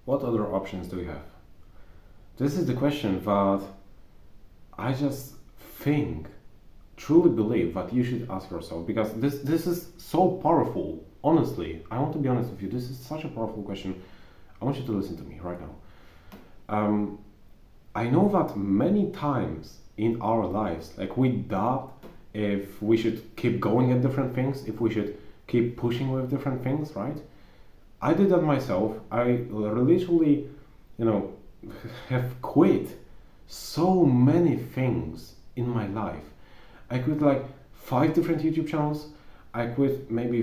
What other options do you have? This is the question that I just think, truly believe that you should ask yourself, because this is so powerful. Honestly, I want to be honest with you. This is such a powerful question. I want you to listen to me right now. Um, I know that many times in our lives, like we doubt if we should keep going at different things, if we should keep pushing with different things, right? I did that myself. I literally, you know, have quit so many things in my life. I quit like 5 different YouTube channels. I quit maybe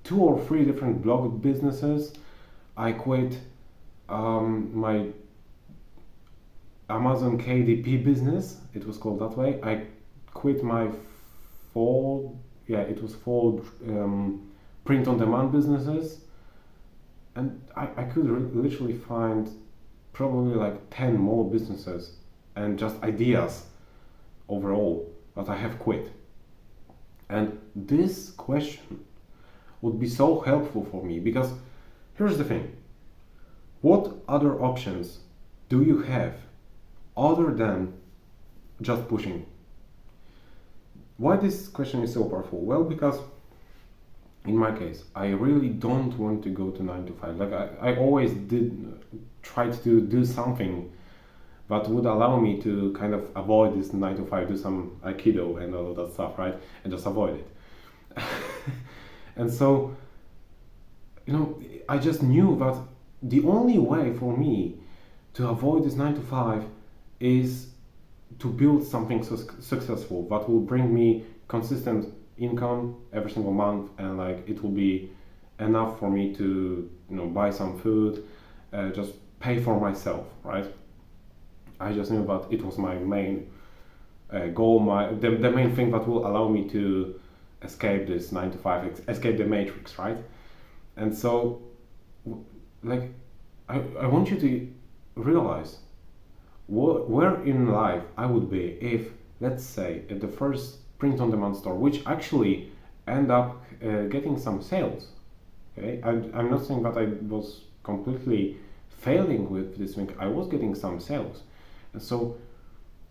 2 or 3 different blog businesses. I quit my Amazon KDP business. It was called that way. I quit my four print on demand businesses, and I could literally find probably like 10 more businesses and just ideas overall that I have quit. And this question would be so helpful for me, because here's the thing: what other options do you have other than just pushing? Why this question is so powerful? Well, because in my case, I really don't want to go to 9 to 5. Like I always did try to do something that would allow me to kind of avoid this 9 to 5, do some aikido and all of that stuff, right? And just avoid it. And so, I just knew that the only way for me to avoid this 9 to 5 is to build something successful that will bring me consistent income every single month, and like it will be enough for me to buy some food, just pay for myself, right? I just knew that it was my main goal, the main thing that will allow me to escape this 9 to 5, escape the matrix, right? And so, like, I want you to realize where in life I would be if, let's say, at the first print-on-demand store, which actually end up getting some sales. Okay, I'm not saying that I was completely failing with this thing. I was getting some sales, and so,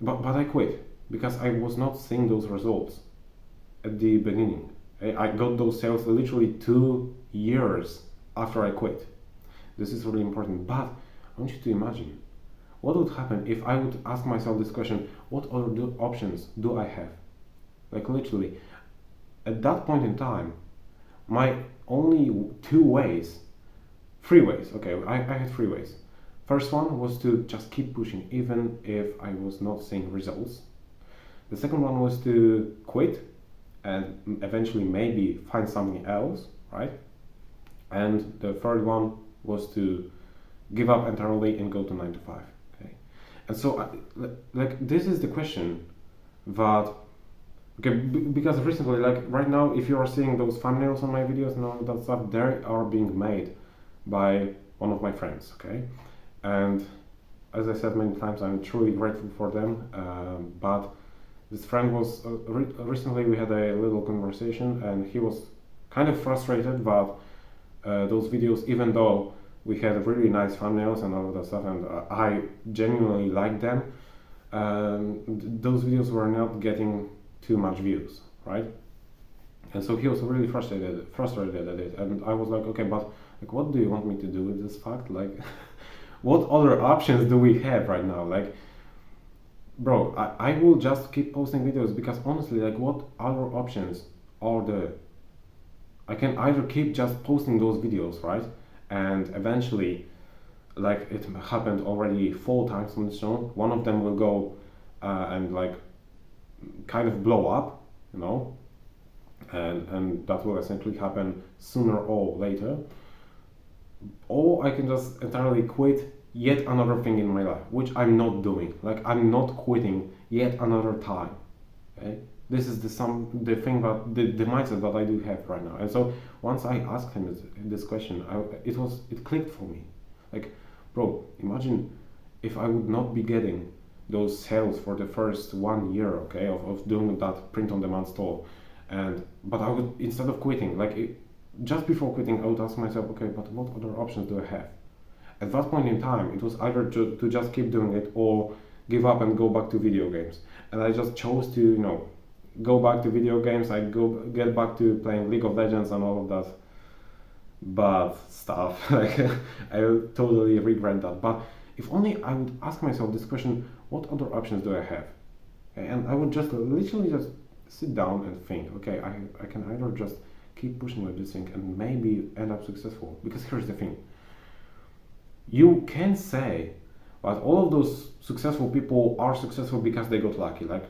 but I quit because I was not seeing those results at the beginning. I got those sales literally 2 years after I quit. This is really important. But I want you to imagine what would happen if I would ask myself this question: what other options do I have? Like literally, at that point in time, my only 3 ways, okay, I had 3 ways. First one was to just keep pushing even if I was not seeing results. The second one was to quit and eventually maybe find something else, right? And the third one was to give up entirely and go to 9 to 5, okay? And so, this is the question that, okay, because recently, like right now, if you are seeing those thumbnails on my videos and all that stuff, they are being made by one of my friends, okay? And as I said many times, I'm truly grateful for them. But this friend was, recently we had a little conversation, and he was kind of frustrated that those videos, even though we had really nice thumbnails and all of that stuff, and I genuinely liked them, those videos were not getting too much views, right? And so he was really frustrated at it, and I was like, okay, but like, what do you want me to do with this fact? Like, what other options do we have right now? Like, bro, I will just keep posting videos, because honestly, like, what other options are there? I can either keep just posting those videos, right? And eventually, like it happened already 4 times on this channel, one of them will go and like kind of blow up, and that will essentially happen sooner or later. Or I can just entirely quit yet another thing in my life, which I'm not doing. Like, I'm not quitting yet another time. Okay, this is the thing that the mindset that I do have right now. And so once I asked him this question, it clicked for me. Like, bro, imagine if I would not be getting those sales for the first 1 year, okay, of doing that print-on-demand store, but I would, instead of quitting, just before quitting, I would ask myself, okay, but what other options do I have? At that point in time, it was either to just keep doing it or give up and go back to video games. And I just chose to, go back to video games. I get back to playing League of Legends and all of that bad stuff. Like I totally regret that. But if only I would ask myself this question: what other options do I have? Okay, and I would just literally just sit down and think. Okay, I can either just keep pushing with this thing and maybe end up successful. Because here's the thing: you can say that all of those successful people are successful because they got lucky. Like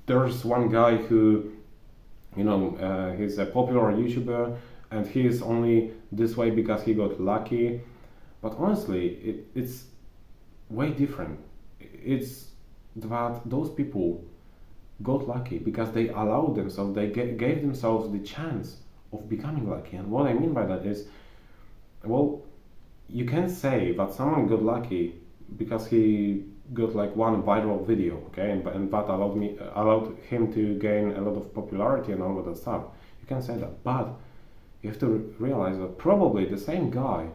there's one guy who, he's a popular YouTuber and he is only this way because he got lucky. But honestly, it's way different. It's that those people got lucky because they allowed themselves, they gave themselves the chance of becoming lucky. And what I mean by that is, well, you can say that someone got lucky because he got like one viral video, okay, and that allowed him to gain a lot of popularity and all of that stuff. You can say that, but you have to realize that probably the same guy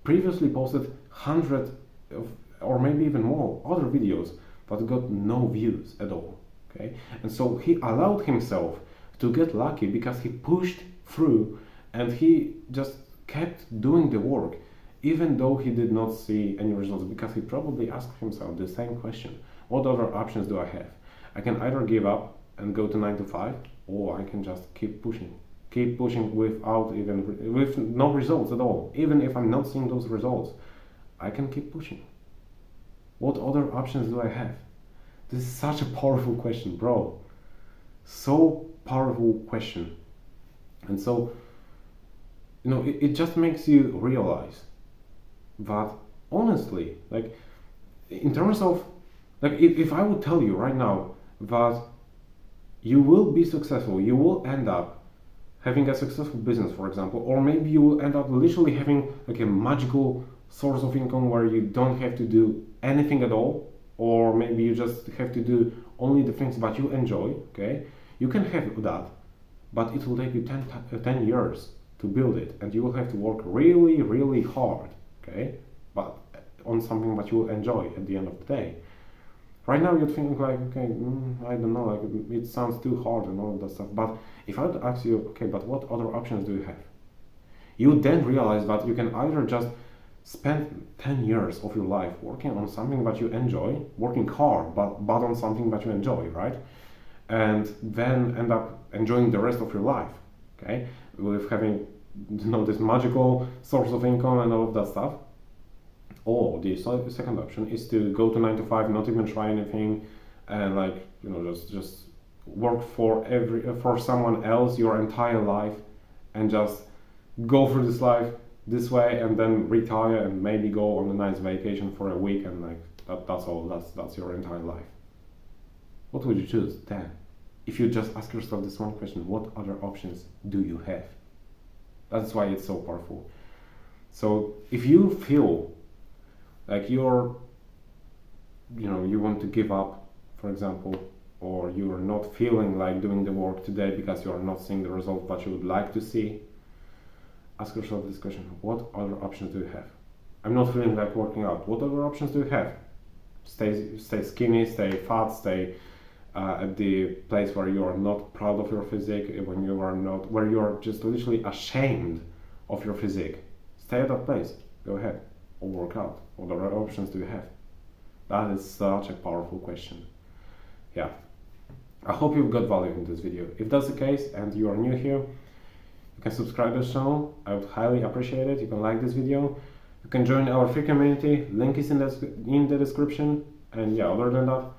previously posted hundreds of, or maybe even more, other videos that got no views at all, okay? And so he allowed himself to get lucky because he pushed through and he just kept doing the work, even though he did not see any results, because he probably asked himself the same question: what other options do I have? I can either give up and go to 9 to 5, or I can just keep pushing with no results at all. Even if I'm not seeing those results, I can keep pushing. What other options do I have? This is such a powerful question, bro. So powerful question. And so, it just makes you realize that honestly, like in terms of, like if I would tell you right now that you will be successful, you will end up having a successful business, for example, or maybe you will end up literally having like a magical source of income where you don't have to do anything at all, or maybe you just have to do only the things that you enjoy, okay? You can have that, but it will take you 10 years to build it, and you will have to work really, really hard, okay? But on something that you will enjoy at the end of the day. Right now you'd think like, okay, I don't know, like it sounds too hard and all of that stuff. But if I would ask you, okay, but what other options do you have? You would then realize that you can either just spend 10 years of your life working on something that you enjoy, working hard, but on something that you enjoy, right? And then end up enjoying the rest of your life, okay? With having, this magical source of income and all of that stuff. Or the second option is to go to 9 to 5, not even try anything, and just work for someone else your entire life, and just go through this life this way, and then retire and maybe go on a nice vacation for a week, and that's all. That's your entire life. What would you choose then? If you just ask yourself this one question: what other options do you have? That's why it's so powerful. So if you feel like you want to give up, for example, or you are not feeling like doing the work today because you are not seeing the result that you would like to see, ask yourself this question: what other options do you have? I'm not feeling like working out. What other options do you have? Stay skinny, stay fat, stay at the place where you are not proud of your physique, where you are just literally ashamed of your physique. Stay at that place. Go ahead. Or work out. What other options do you have? That is such a powerful question. Yeah. I hope you got value in this video. If that's the case and you are new here, you can subscribe to this channel. I would highly appreciate it. You can like this video. You can join our free community. Link is in the description. And yeah, other than that,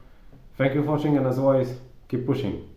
thank you for watching, and as always, keep pushing.